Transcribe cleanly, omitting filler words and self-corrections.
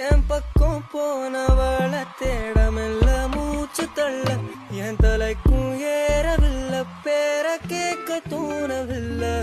என் பக்கம் போனவள தேடமில்ல மூச்சு தள்ள என் தலைக்கும் ஏறவில்லை பேர கேட்க தோணவில்லை